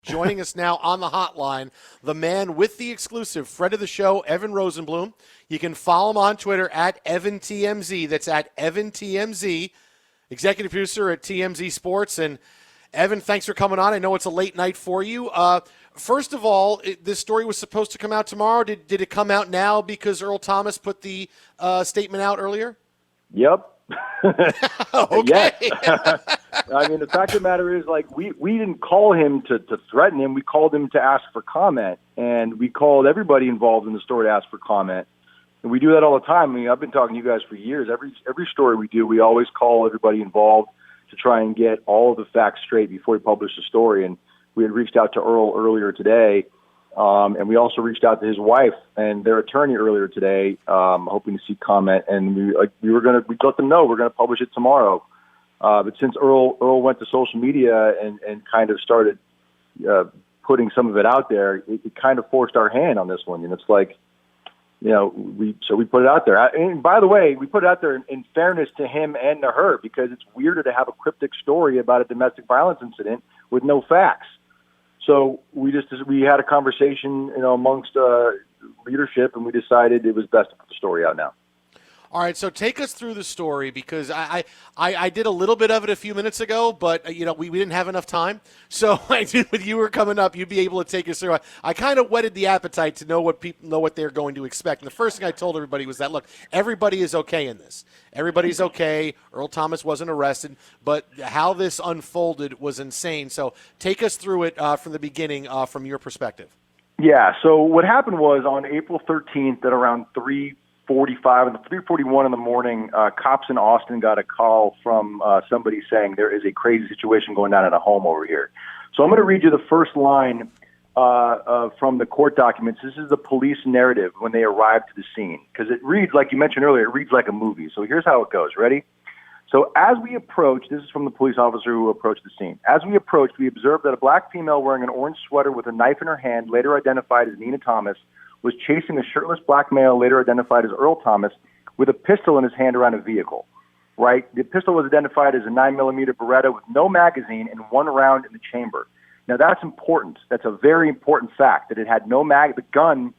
Joining us now on the hotline, the man with the exclusive, friend of the show, Evan Rosenblum. You can follow him on Twitter at EvanTMZ. That's at EvanTMZ, executive producer at TMZ Sports. And Evan, thanks for coming on. I know it's a late night for you. First of all, this story was supposed to come out tomorrow. Did it come out now because Earl Thomas put the statement out earlier? Yep. Okay. I mean, the fact of the matter is, like, we didn't call him to threaten him. We called him to ask for comment, and we called everybody involved in the story to ask for comment. And we do that all the time. I mean, I've been talking to you guys for years. Every story we do, we always call everybody involved to try and get all of the facts straight before we publish the story. And we had reached out to Earl earlier today, and we also reached out to his wife and their attorney earlier today, hoping to see comment. And we let them know we're going to publish it tomorrow. But since Earl went to social media and kind of started putting some of it out there, it kind of forced our hand on this one. And it's like, we put it out there. And by the way, we put it out there in fairness to him and to her, because it's weirder to have a cryptic story about a domestic violence incident with no facts. So we had a conversation, amongst leadership, and we decided it was best to put the story out now. All right, so take us through the story, because I did a little bit of it a few minutes ago, but we didn't have enough time. So I did, with you were coming up, you'd be able to take us through. I kind of whetted the appetite to know what people know what they're going to expect. And the first thing I told everybody was that, look, everybody is okay in this. Everybody's okay. Earl Thomas wasn't arrested, but how this unfolded was insane. So take us through it from the beginning, from your perspective. Yeah. So what happened was on April 13th at around 3:45 and 3:41 in the morning, cops in Austin got a call from somebody saying there is a crazy situation going on at a home over here. So I'm going to read you the first line from the court documents. This is the police narrative when they arrived to the scene, because it reads, like you mentioned earlier, it reads like a movie. So here's how it goes. Ready? So as we approached, this is from the police officer who approached the scene. As we approached, we observed that a black female wearing an orange sweater with a knife in her hand, later identified as Nina Thomas, was chasing a shirtless black male, later identified as Earl Thomas, with a pistol in his hand around a vehicle. Right? The pistol was identified as a 9mm Beretta with no magazine and one round in the chamber. Now, that's important. That's a very important fact, that it had no the gun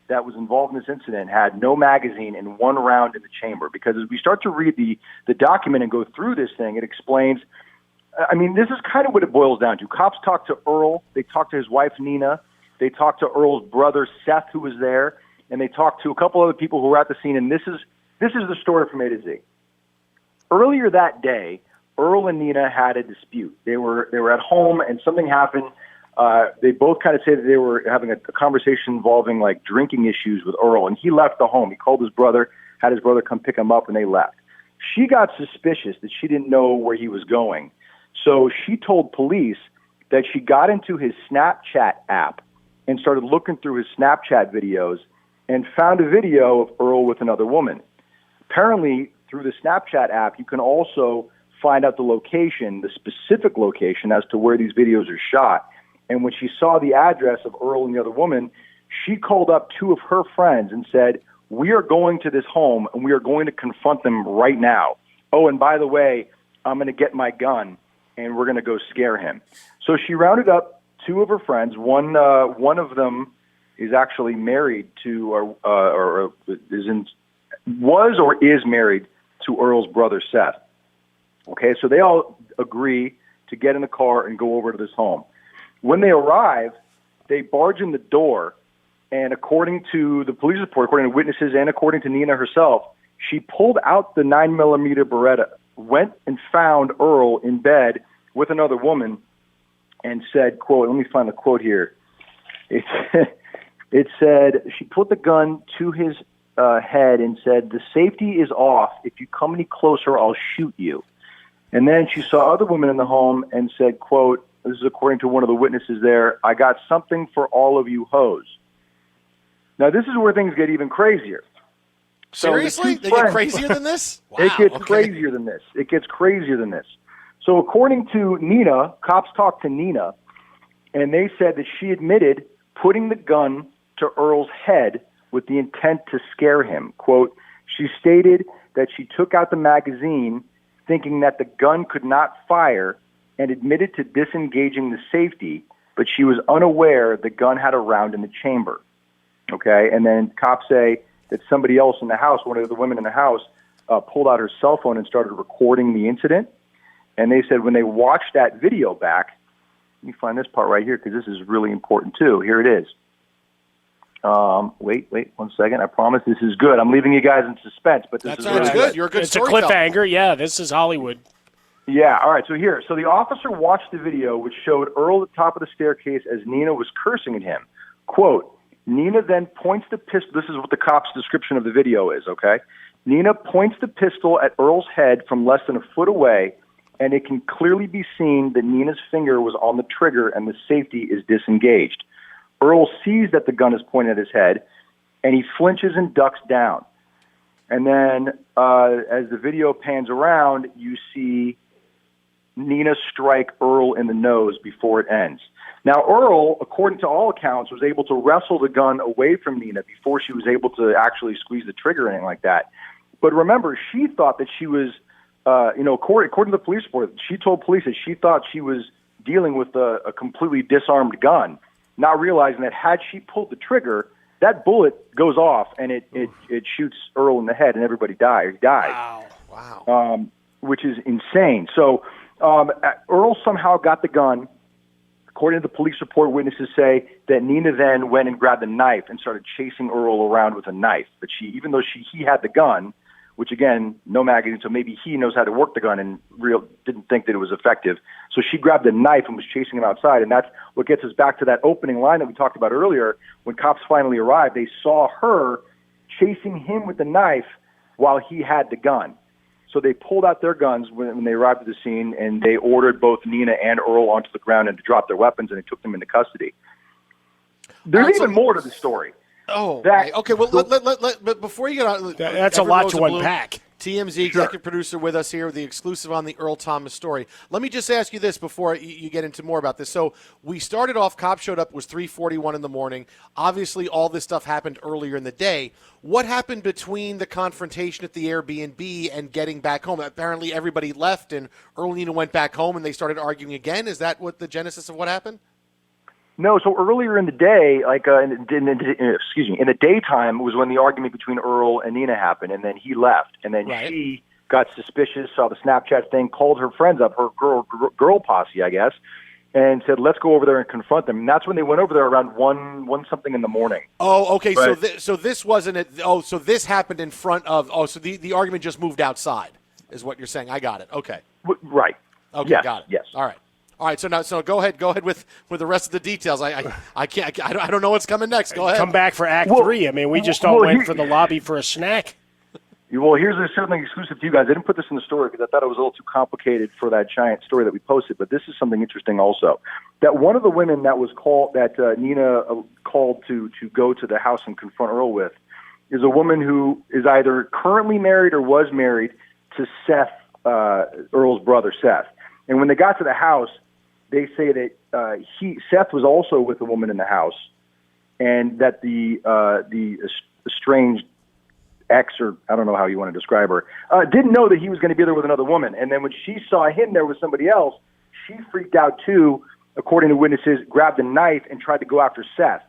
that was involved in this incident had no magazine and one round in the chamber. Because as we start to read the document and go through this thing, it explains, I mean, this is kind of what it boils down to. Cops talked to Earl. They talked to his wife, Nina. They talked to Earl's brother, Seth, who was there. And they talked to a couple other people who were at the scene. And this is the story from A to Z. Earlier that day, Earl and Nina had a dispute. They were at home, and something happened. They both kind of say that they were having a conversation involving like drinking issues with Earl, and he left the home. He called his brother, had his brother come pick him up, and they left. She got suspicious that she didn't know where he was going, so she told police that she got into his Snapchat app and started looking through his Snapchat videos and found a video of Earl with another woman. Apparently, through the Snapchat app, you can also find out the location, the specific location as to where these videos are shot. And when she saw the address of Earl and the other woman, she called up two of her friends and said, "We are going to this home and we are going to confront them right now. Oh, and by the way, I'm going to get my gun and we're going to go scare him." So she rounded up two of her friends. One of them is actually married to, was or is married to Earl's brother, Seth. Okay, so they all agree to get in the car and go over to this home. When they arrive, they barge in the door, and according to the police report, according to witnesses, and according to Nina herself, she pulled out the 9mm Beretta, went and found Earl in bed with another woman, and said, quote, let me find the quote here. It said, she put the gun to his head and said, "The safety is off. If you come any closer, I'll shoot you." And then she saw other women in the home and said, quote, this is according to one of the witnesses there, "I got something for all of you hoes." Now, this is where things get even crazier. Seriously? They get crazier than this? Wow, it gets crazier than this. It gets crazier than this. So according to Nina, cops talked to Nina, and they said that she admitted putting the gun to Earl's head with the intent to scare him. Quote, she stated that she took out the magazine thinking that the gun could not fire and admitted to disengaging the safety, but she was unaware the gun had a round in the chamber. Okay, and then cops say that somebody else in the house, one of the women in the house, pulled out her cell phone and started recording the incident. And they said when they watched that video back, let me find this part right here because this is really important too. Here it is. Wait 1 second. I promise this is good. I'm leaving you guys in suspense, but this is really good. You're a good storyteller. It's a cliffhanger. Yeah, this is Hollywood. Yeah, all right, so here. So the officer watched the video, which showed Earl at the top of the staircase as Nina was cursing at him. Quote, Nina then points the pistol. This is what the cop's description of the video is, okay? Nina points the pistol at Earl's head from less than a foot away, and it can clearly be seen that Nina's finger was on the trigger and the safety is disengaged. Earl sees that the gun is pointed at his head, and he flinches and ducks down. And then as the video pans around, you see Nina strike Earl in the nose before it ends. Now, Earl, according to all accounts, was able to wrestle the gun away from Nina before she was able to actually squeeze the trigger or anything like that. But remember, she thought that she was, according to the police report, she told police that she thought she was dealing with a completely disarmed gun, not realizing that had she pulled the trigger, that bullet goes off and it shoots Earl in the head and everybody dies. He dies. Wow. Which is insane. So Earl somehow got the gun. According to the police report, witnesses say that Nina then went and grabbed a knife and started chasing Earl around with a knife. But even though he had the gun, which again, no magazine, so maybe he knows how to work the gun and didn't think that it was effective. So she grabbed a knife and was chasing him outside. And that's what gets us back to that opening line that we talked about earlier. When cops finally arrived, they saw her chasing him with the knife while he had the gun. So they pulled out their guns when they arrived at the scene, and they ordered both Nina and Earl onto the ground and to drop their weapons, and they took them into custody. There's even more to the story. Okay. Well, but before you get on, that's a lot to unpack. TMZ executive producer with us here, the exclusive on the Earl Thomas story. Let me just ask you this before you get into more about this. So we started off, cops showed up, it was 3:41 in the morning. Obviously, all this stuff happened earlier in the day. What happened between the confrontation at the Airbnb and getting back home? Apparently, everybody left, and Earl and Nina went back home, and they started arguing again. Is that what the genesis of what happened? No, so earlier in the day, in the daytime was when the argument between Earl and Nina happened, and then he left, and then she got suspicious, saw the Snapchat thing, called her friends up, her girl posse, I guess, and said, "Let's go over there and confront them." And that's when they went over there around one something in the morning. Oh, okay. Right. So this wasn't it. Oh, so this happened in front of. Oh, so the argument just moved outside, is what you're saying. I got it. Okay. Right. Okay. Yes, Got it. Yes. All right. All right, so go ahead with the rest of the details. I can't. I don't know what's coming next. Go ahead. Come back for Act 3. I mean, we just all went for the lobby for a snack. Well, here's something exclusive to you guys. I didn't put this in the story because I thought it was a little too complicated for that giant story that we posted. But this is something interesting also. That one of the women that was called, that Nina called to go to the house and confront Earl with, is a woman who is either currently married or was married to Seth, Earl's brother Seth. And when they got to the house, they say that Seth was also with a woman in the house, and that the estranged ex, or I don't know how you want to describe her, didn't know that he was going to be there with another woman. And then when she saw him there with somebody else, she freaked out too, according to witnesses, grabbed a knife and tried to go after Seth.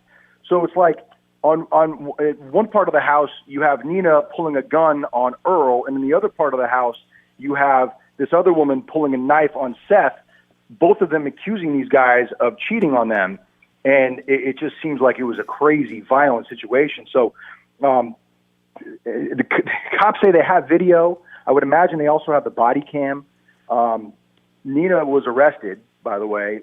So it's like on one part of the house, you have Nina pulling a gun on Earl, and in the other part of the house, you have this other woman pulling a knife on Seth, both of them accusing these guys of cheating on them. And it just seems like it was a crazy, violent situation. So the cops say they have video. I would imagine they also have the body cam. Nina was arrested, by the way,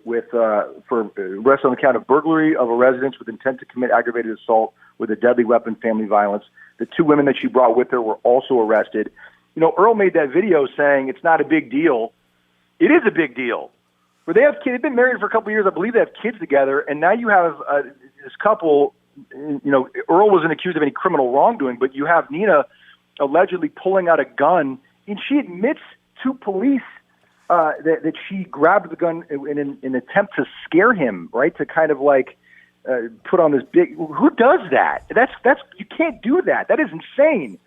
for arrest on the count of burglary of a residence with intent to commit aggravated assault with a deadly weapon, family violence. The two women that she brought with her were also arrested. You know, Earl made that video saying it's not a big deal. It is a big deal. Where they have kids, they've been married for a couple of years. I believe they have kids together, and now you have this couple. You know, Earl wasn't accused of any criminal wrongdoing, but you have Nina allegedly pulling out a gun, and she admits to police that she grabbed the gun in an attempt to scare him, right? To kind of like put on this big. Who does that? That's you can't do that. That is insane.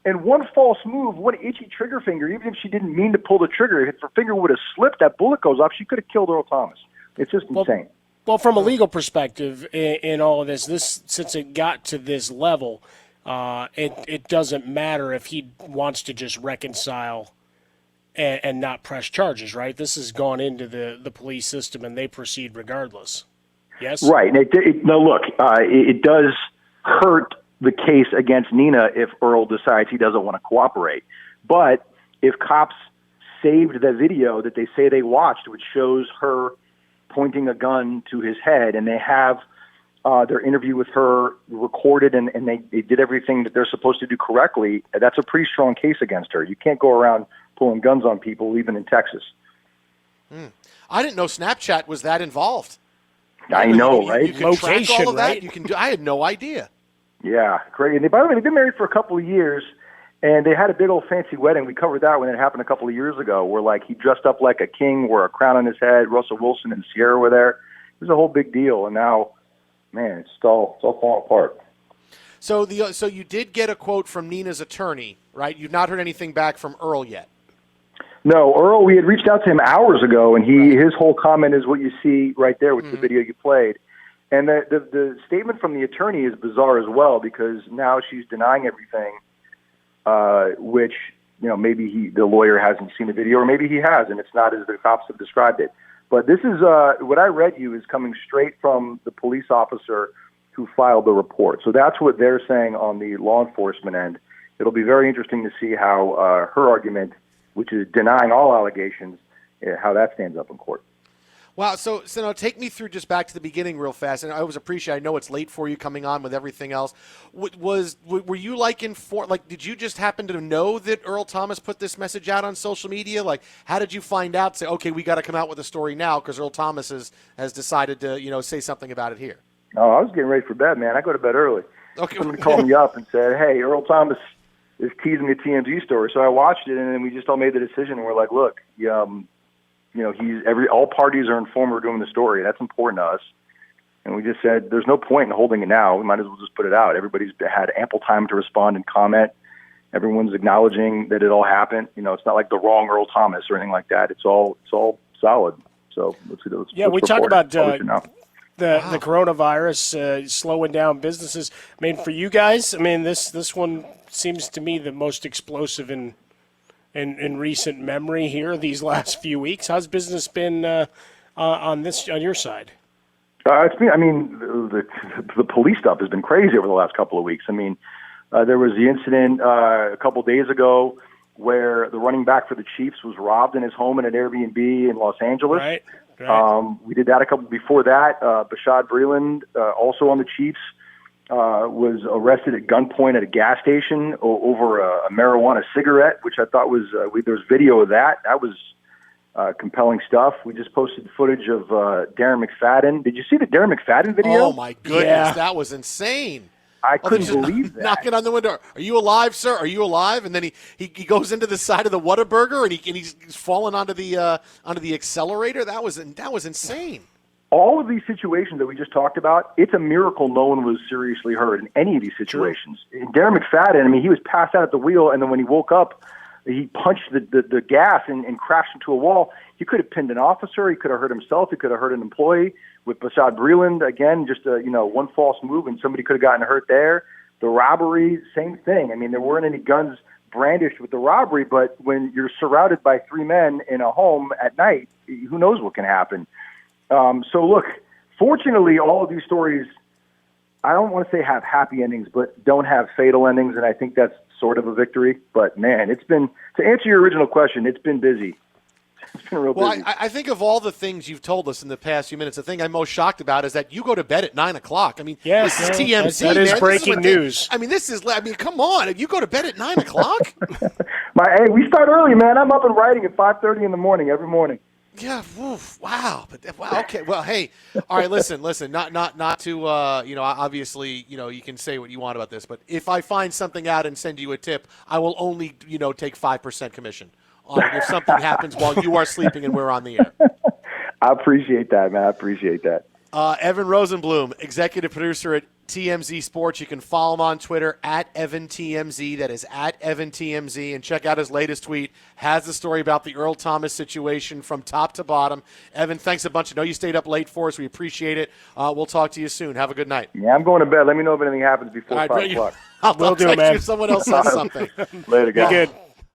And one false move, one itchy trigger finger, even if she didn't mean to pull the trigger, if her finger would have slipped, that bullet goes off, she could have killed Earl Thomas. It's just insane. Well, from a legal perspective, in all of this, since it got to this level, it doesn't matter if he wants to just reconcile and not press charges, right? This has gone into the police system, and they proceed regardless. Yes? Right. No, look, it does hurt the case against Nina if Earl decides he doesn't want to cooperate. But if cops saved the video that they say they watched, which shows her pointing a gun to his head, and they have their interview with her recorded, and they did everything that they're supposed to do correctly, that's a pretty strong case against her. You can't go around pulling guns on people, even in Texas. I didn't know Snapchat was that involved. I know, right? You can track all of that. right? You can do. I had no idea. Yeah, great. And by the way, they've been married for a couple of years, and they had a big old fancy wedding. We covered that when it happened a couple of years ago, where like he dressed up like a king, wore a crown on his head. Russell Wilson and Sierra were there. It was a whole big deal, and now, man, it's all falling apart. So you did get a quote from Nina's attorney, right? You've not heard anything back from Earl yet. No, Earl, we had reached out to him hours ago, and his whole comment is what you see right there with the video you played. And the statement from the attorney is bizarre as well, because now she's denying everything, which, maybe the lawyer hasn't seen the video, or maybe he has, and it's not as the cops have described it. But this is what I read you is coming straight from the police officer who filed the report. So that's what they're saying on the law enforcement end. It'll be very interesting to see how her argument, which is denying all allegations, how that stands up in court. Wow. So now take me through just back to the beginning real fast. And I always appreciate, I know it's late for you coming on with everything else. Were you did you just happen to know that Earl Thomas put this message out on social media? Like, how did you find out, say, okay, we got to come out with a story now because Earl Thomas has decided to, say something about it here? Oh, I was getting ready for bed, man. I go to bed early. Okay. Someone called me up and said, hey, Earl Thomas is teasing a TMZ story. So I watched it, and then we just all made the decision. And we're like, look, all parties are informed we're doing the story. That's important to us. And we just said, there's no point in holding it now. We might as well just put it out. Everybody's had ample time to respond and comment. Everyone's acknowledging that it all happened. It's not like the wrong Earl Thomas or anything like that. It's all solid. So let's we talked about the coronavirus slowing down businesses. I mean, for you guys, this one seems to me the most explosive in recent memory here these last few weeks. How's business been on your side? It's been, the police stuff has been crazy over the last couple of weeks. There was the incident a couple days ago where the running back for the Chiefs was robbed in his home in an Airbnb in Los Angeles. Right. We did that a couple before that. Bashad Breeland, also on the Chiefs, was arrested at gunpoint at a gas station over a marijuana cigarette, which I thought was there's video of that. That was compelling stuff. We just posted footage of Darren McFadden. Did you see the Darren McFadden video? Oh my goodness, yeah. That was insane. I couldn't believe that. Knocking on the window. Are you alive, sir? Are you alive? And then he goes into the side of the Whataburger and he's falling onto the accelerator. That was insane. All of these situations that we just talked about, it's a miracle no one was seriously hurt in any of these situations. And Darren McFadden, he was passed out at the wheel, and then when he woke up, he punched the gas and crashed into a wall. He could have pinned an officer. He could have hurt himself. He could have hurt an employee. With Bashad Breeland, again, just one false move, and somebody could have gotten hurt there. The robbery, same thing. There weren't any guns brandished with the robbery, but when you're surrounded by three men in a home at night, who knows what can happen. So look, fortunately, all of these stories, I don't want to say have happy endings, but don't have fatal endings, and I think that's sort of a victory. But man, it's been, to answer your original question, it's been busy. It's been real busy. Well, I think of all the things you've told us in the past few minutes, the thing I'm most shocked about is that you go to bed at 9 o'clock. Yes, this is TMZ. That is man. breaking news. Come on. You go to bed at 9 o'clock? Hey, we start early, man. I'm up and writing at 5:30 in the morning every morning. Yeah. Oof, wow. Wow. Okay. Well, hey. All right. Listen. Not to. Obviously, you can say what you want about this, but if I find something out and send you a tip, I will only, take 5% commission on it if something happens while you are sleeping and we're on the air. I appreciate that, man. I appreciate that. Evan Rosenblum, executive producer at TMZ Sports. You can follow him on Twitter at EvanTMZ. That is at EvanTMZ. And check out his latest tweet. Has the story about the Earl Thomas situation from top to bottom. Evan, thanks a bunch. I know you stayed up late for us. We appreciate it. We'll talk to you soon. Have a good night. Yeah, I'm going to bed. Let me know if anything happens before 5 o'clock. I'll Will do, text man. you if someone else says something. Later, guys. Be good.